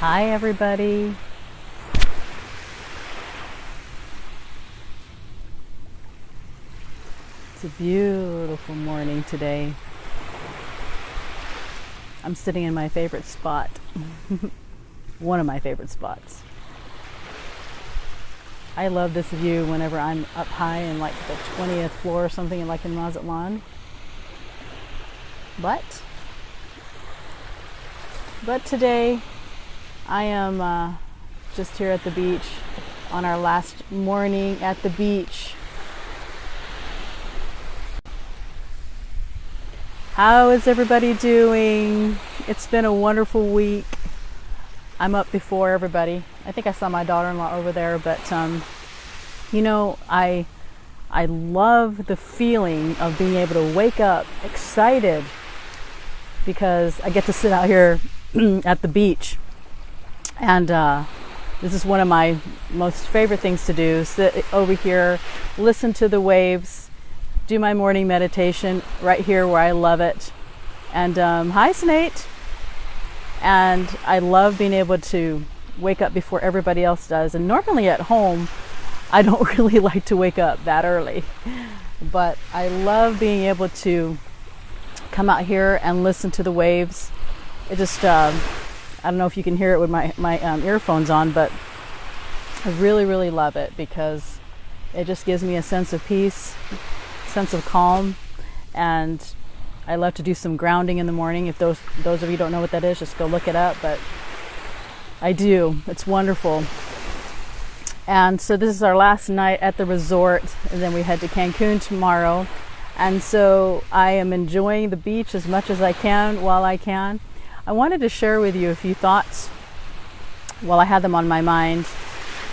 Hi everybody. It's a beautiful morning today. I'm sitting in my favorite spot. One of my favorite spots. I love this view whenever I'm up high in like the 20th floor or something, like in Mazatlan. But today I am just here at the beach on our last morning at the beach. How is everybody doing? It's been a wonderful week. I'm up before everybody. I think I saw my daughter-in-law over there, but you know, I love the feeling of being able to wake up excited because I get to sit out here at the beach. And this is one of my most favorite things to do. Sit over here, listen to the waves, do my morning meditation right here where I love it. And hi, Snate. And I love being able to wake up before everybody else does. And normally at home, I don't really like to wake up that early. But I love being able to come out here and listen to the waves. It just, I don't know if you can hear it with my earphones on, but I really, really love it because it just gives me a sense of peace, sense of calm, and I love to do some grounding in the morning. If those of you don't know what that is, just go look it up, but I do. It's wonderful. And so this is our last night at the resort, and then we head to Cancun tomorrow. And so I am enjoying the beach as much as I can while I can. I wanted to share with you a few thoughts while I had them on my mind.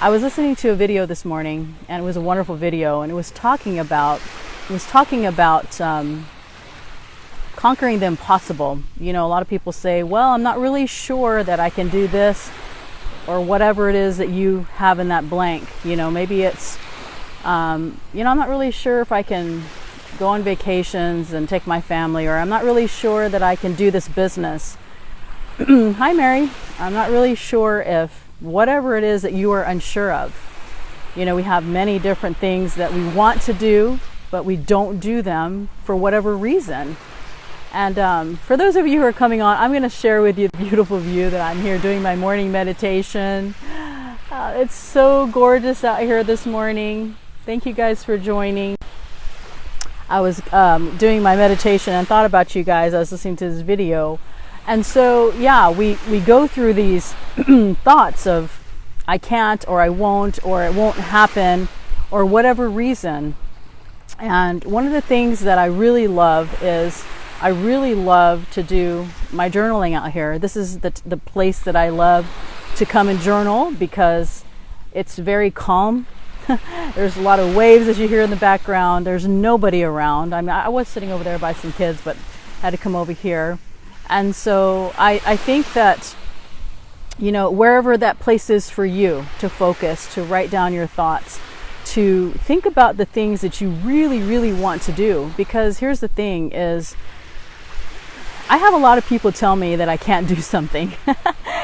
I was listening to a video this morning, and it was a wonderful video, and it was talking about conquering the impossible. You know, a lot of people say, well, I'm not really sure that I can do this, or whatever it is that you have in that blank. You know, maybe it's, I'm not really sure if I can go on vacations and take my family, or I'm not really sure that I can do this business. Hi, Mary. I'm not really sure if whatever it is that you are unsure of. You know, we have many different things that we want to do, but we don't do them for whatever reason. And for those of you who are coming on, I'm going to share with you the beautiful view that I'm here doing my morning meditation. It's so gorgeous out here this morning. Thank you guys for joining. I was doing my meditation and thought about you guys. I was listening to this video. And so, yeah, we go through these thoughts of I can't, or I won't, or it won't happen, or whatever reason. And one of the things that I really love is I really love to do my journaling out here. This is the place that I love to come and journal because it's very calm. There's a lot of waves as you hear in the background. There's nobody around. I mean, I was sitting over there by some kids, but had to come over here. And so I think that, you know, wherever that place is for you to focus, to write down your thoughts, to think about the things that you really, really want to do. Because here's the thing is, I have a lot of people tell me that I can't do something.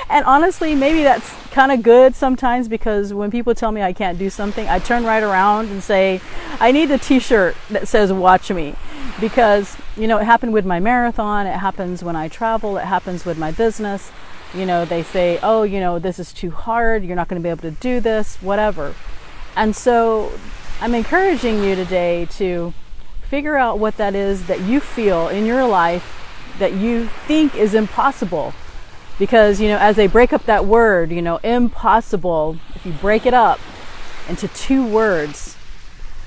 And honestly, maybe that's kind of good sometimes, because when people tell me I can't do something, I turn right around and say, I need a t-shirt that says watch me. Because, you know, it happened with my marathon, it happens when I travel, it happens with my business. You know, they say, oh, you know, this is too hard, you're not going to be able to do this, whatever. And so I'm encouraging you today to figure out what that is that you feel in your life that you think is impossible. Because, you know, as they break up that word, you know, impossible, if you break it up into two words,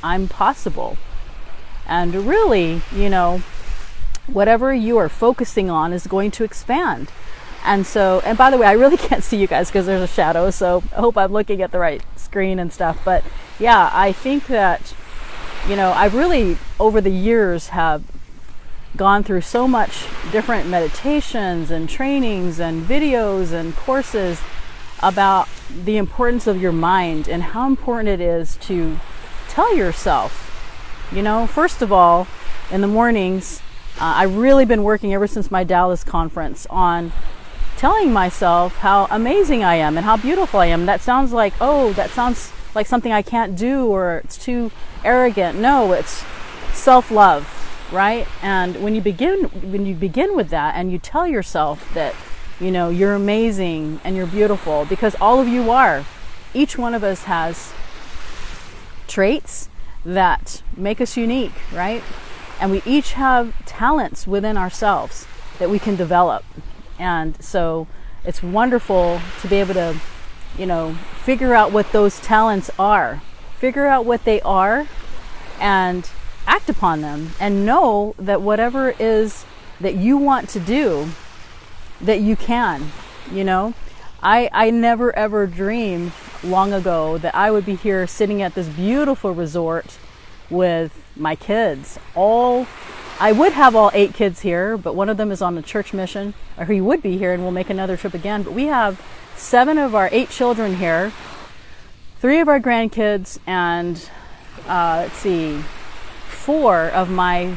I'm possible. And really, you know, whatever you are focusing on is going to expand. And so, and by the way, I really can't see you guys because there's a shadow, so I hope I'm looking at the right screen and stuff. But yeah, I think that, you know, I've really, over the years, have gone through so much different meditations and trainings and videos and courses about the importance of your mind and how important it is to tell yourself, you know, first of all, in the mornings, I've really been working ever since my Dallas conference on telling myself how amazing I am and how beautiful I am. That sounds like, oh, that sounds like something I can't do, or it's too arrogant. No, it's self-love, right? And when you begin with that, and you tell yourself that, you know, you're amazing and you're beautiful, because all of you are. Each one of us has traits that make us unique, right? And we each have talents within ourselves that we can develop. And so it's wonderful to be able to, you know, figure out what those talents are, figure out what they are, and act upon them, and know that whatever it is that you want to do, that you can. You know, I never ever dreamed long ago that I would be here sitting at this beautiful resort with my kids. I would have all 8 kids here, but one of them is on the church mission, or he would be here, and we'll make another trip again. But we have 7 of our 8 children here, 3 of our grandkids, and 4 of my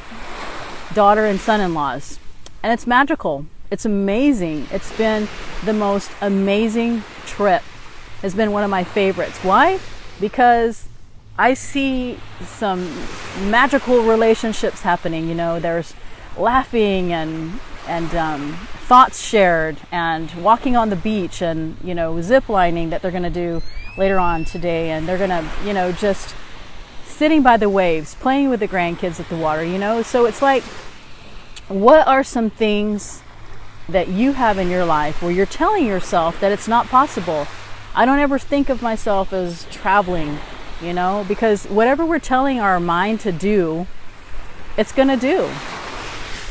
daughter and son-in-laws. And it's magical. It's amazing. It's been the most amazing trip. It's been one of my favorites. Why? Because I see some magical relationships happening. You know, there's laughing and thoughts shared, and walking on the beach, and, you know, zip lining that they're going to do later on today. And they're going to, you know, just sitting by the waves, playing with the grandkids at the water, you know. So it's like, what are some things that you have in your life where you're telling yourself that it's not possible? I don't ever think of myself as traveling, you know, because whatever we're telling our mind to do, it's going to do.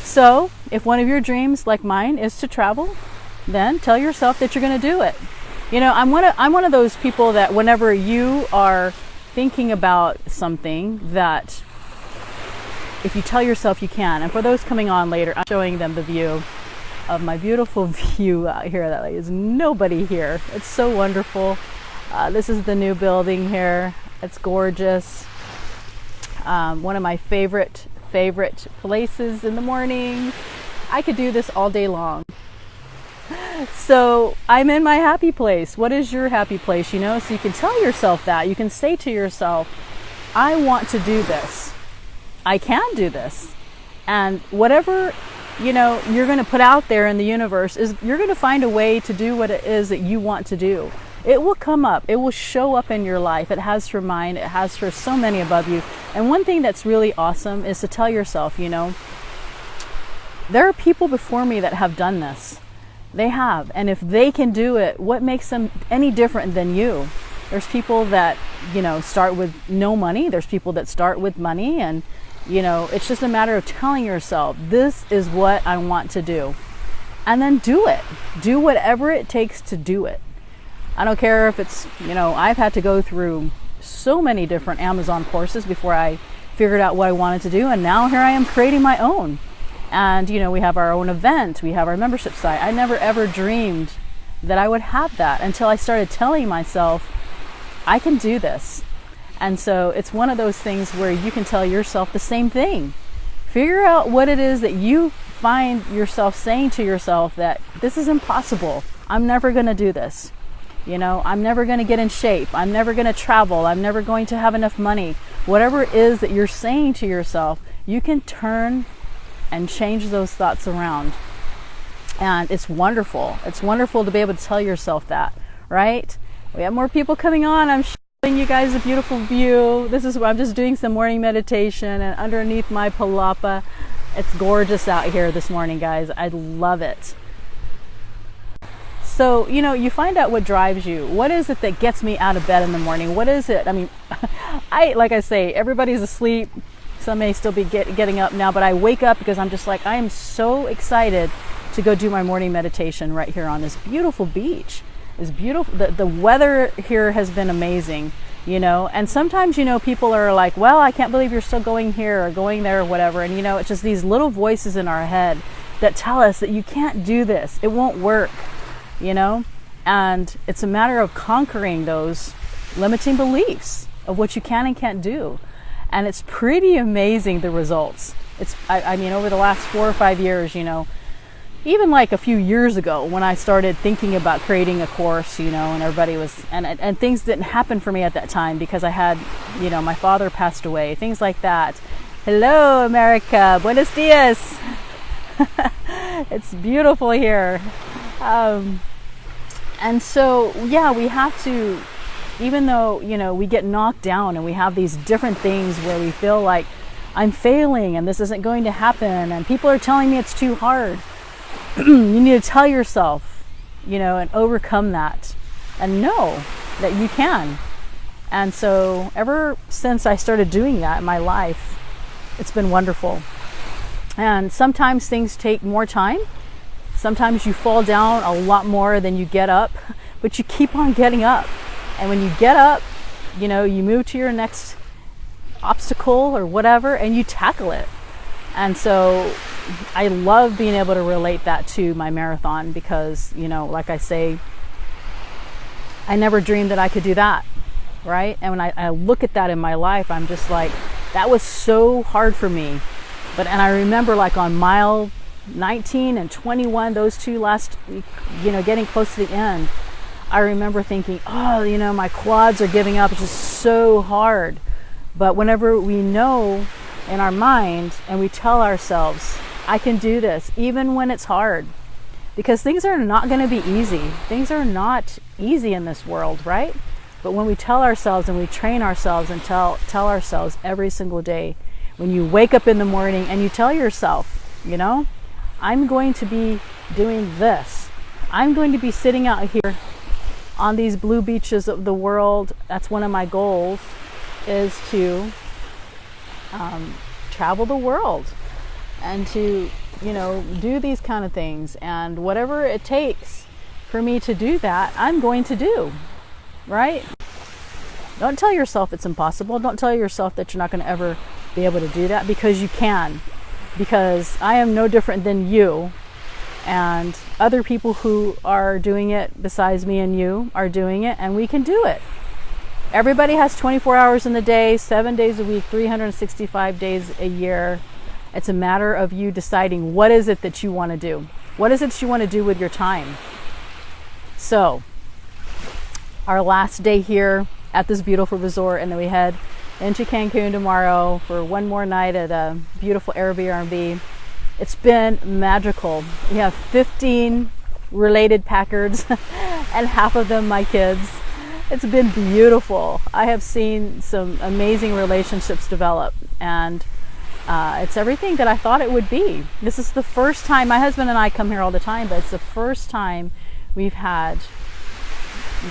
So if one of your dreams, like mine, is to travel, then tell yourself that you're going to do it. You know, I'm one of those people that whenever you are thinking about something, that if you tell yourself you can, and for those coming on later, I'm showing them the view of my beautiful view out here. That is nobody here. It's so wonderful. This is the new building here. It's gorgeous. One of my favorite places in the morning. I could do this all day long. So I'm in my happy place. What is your happy place? You know, so you can tell yourself that. You can say to yourself, I want to do this. I can do this. And whatever, you know, you're going to put out there in the universe, is you're going to find a way to do what it is that you want to do. It will come up. It will show up in your life. It has for mine. It has for so many above you. And one thing that's really awesome is to tell yourself, you know, there are people before me that have done this. They have. And if they can do it, what makes them any different than you? There's people that, you know, start with no money. There's people that start with money. And, you know, it's just a matter of telling yourself, this is what I want to do. And then do it. Do whatever it takes to do it. I don't care if it's, you know, I've had to go through so many different Amazon courses before I figured out what I wanted to do. And now here I am creating my own. And, you know, we have our own event. We have our membership site. I never ever dreamed that I would have that until I started telling myself, I can do this. And so it's one of those things where you can tell yourself the same thing. Figure out what it is that you find yourself saying to yourself, that this is impossible. I'm never going to do this. You know, I'm never going to get in shape. I'm never going to travel. I'm never going to have enough money. Whatever it is that you're saying to yourself, you can turn and change those thoughts around. And it's wonderful. It's wonderful to be able to tell yourself that, right? We have more people coming on. I'm showing you guys a beautiful view. This is where I'm just doing some morning meditation, and underneath my palapa, it's gorgeous out here this morning, guys. I love it. So, you know, you find out what drives you. What is it that gets me out of bed in the morning? What is it? I mean, like I say, everybody's asleep. Some may still be getting up now, but I wake up because I'm just like, I am so excited to go do my morning meditation right here on this beautiful beach. It's beautiful. The weather here has been amazing, you know, and sometimes, you know, people are like, well, I can't believe you're still going here or going there or whatever. And, you know, it's just these little voices in our head that tell us that you can't do this. It won't work, you know, and it's a matter of conquering those limiting beliefs of what you can and can't do. And it's pretty amazing, the results. I mean, over the last 4 or 5 years, you know, even like a few years ago when I started thinking about creating a course, and everybody was, and things didn't happen for me at that time because I had, my father passed away, things like that. Hello, America. Buenos dias. It's beautiful here. And so, yeah, we have to, even though, we get knocked down and we have these different things where we feel like I'm failing and this isn't going to happen and people are telling me it's too hard. You need to tell yourself, and overcome that and know that you can. And so ever since I started doing that in my life, it's been wonderful. And sometimes things take more time. Sometimes you fall down a lot more than you get up, but you keep on getting up. And when you get up, you move to your next obstacle or whatever, and you tackle it. And so I love being able to relate that to my marathon because, like I say, I never dreamed that I could do that, right? And when I look at that in my life, I'm just like, that was so hard for me. And I remember like on mile 19 and 21, those two last, getting close to the end, I remember thinking, oh, my quads are giving up. It's just so hard. But whenever we know in our mind and we tell ourselves, I can do this, even when it's hard, because things are not going to be easy. Things are not easy in this world, right? But when we tell ourselves and we train ourselves and tell ourselves every single day, when you wake up in the morning and you tell yourself, I'm going to be doing this. I'm going to be sitting out here on these blue beaches of the world. That's one of my goals, is to travel the world and to, do these kind of things. And whatever it takes for me to do that, I'm going to do, right? Don't tell yourself it's impossible. Don't tell yourself that you're not going to ever be able to do that, because you can. Because I am no different than you, and other people who are doing it besides me and you are doing it, and we can do it. Everybody has 24 hours in the day, 7 days a week, 365 days a year. It's a matter of you deciding what is it that you want to do. What is it that you want to do with your time? So, our last day here at this beautiful resort, and then we head into Cancun tomorrow for one more night at a beautiful Airbnb. It's been magical. We have 15 related Packards and half of them my kids. It's been beautiful. I have seen some amazing relationships develop, and it's everything that I thought it would be. This is the first time, my husband and I come here all the time, but it's the first time we've had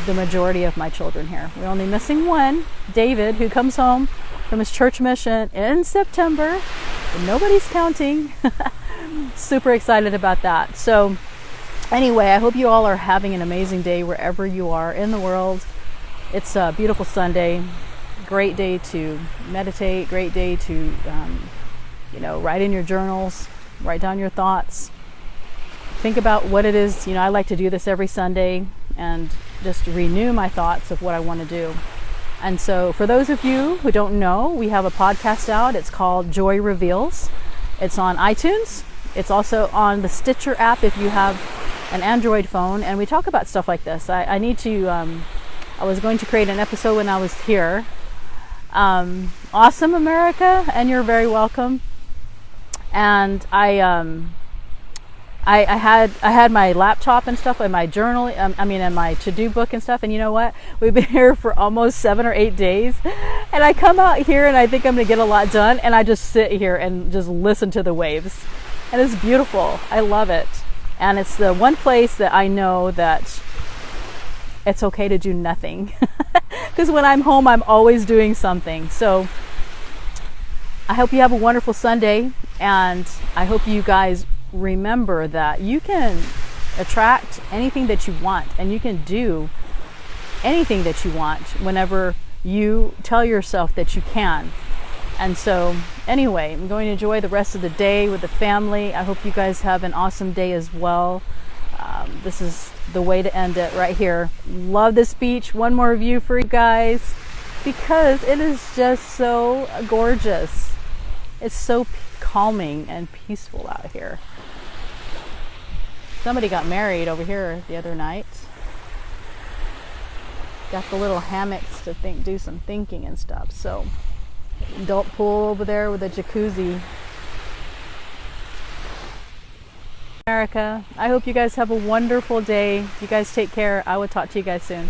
the majority of my children here. We're only missing one, David, who comes home from his church mission in September. And nobody's counting. Super excited about that. So anyway, I hope you all are having an amazing day wherever you are in the world. It's a beautiful Sunday. Great day to meditate. Great day to, write in your journals. Write down your thoughts. Think about what it is. I like to do this every Sunday and just renew my thoughts of what I want to do. And so for those of you who don't know, we have a podcast out. It's called Joy Reveals. It's on iTunes. It's also on the Stitcher app if you have an Android phone. And we talk about stuff like this. I was going to create an episode when I was here. Awesome, America, and you're very welcome. And I had my laptop and stuff and my journal, and my to-do book and stuff. And you know what? We've been here for almost 7 or 8 days. And I come out here and I think I'm going to get a lot done. And I just sit here and just listen to the waves. And it's beautiful. I love it. And it's the one place that I know that it's okay to do nothing. Because when I'm home, I'm always doing something. So I hope you have a wonderful Sunday. And I hope you guys remember that you can attract anything that you want, and you can do anything that you want whenever you tell yourself that you can. And so anyway, I'm going to enjoy the rest of the day with the family. I hope you guys have an awesome day as well. This is the way to end it right here. Love this beach. One more view for you guys because it is just so gorgeous. It's so calming and peaceful out here. Somebody got married over here the other night. Got the little hammocks to do some thinking and stuff. So, adult pool over there with a jacuzzi. America, I hope you guys have a wonderful day. You guys take care. I will talk to you guys soon.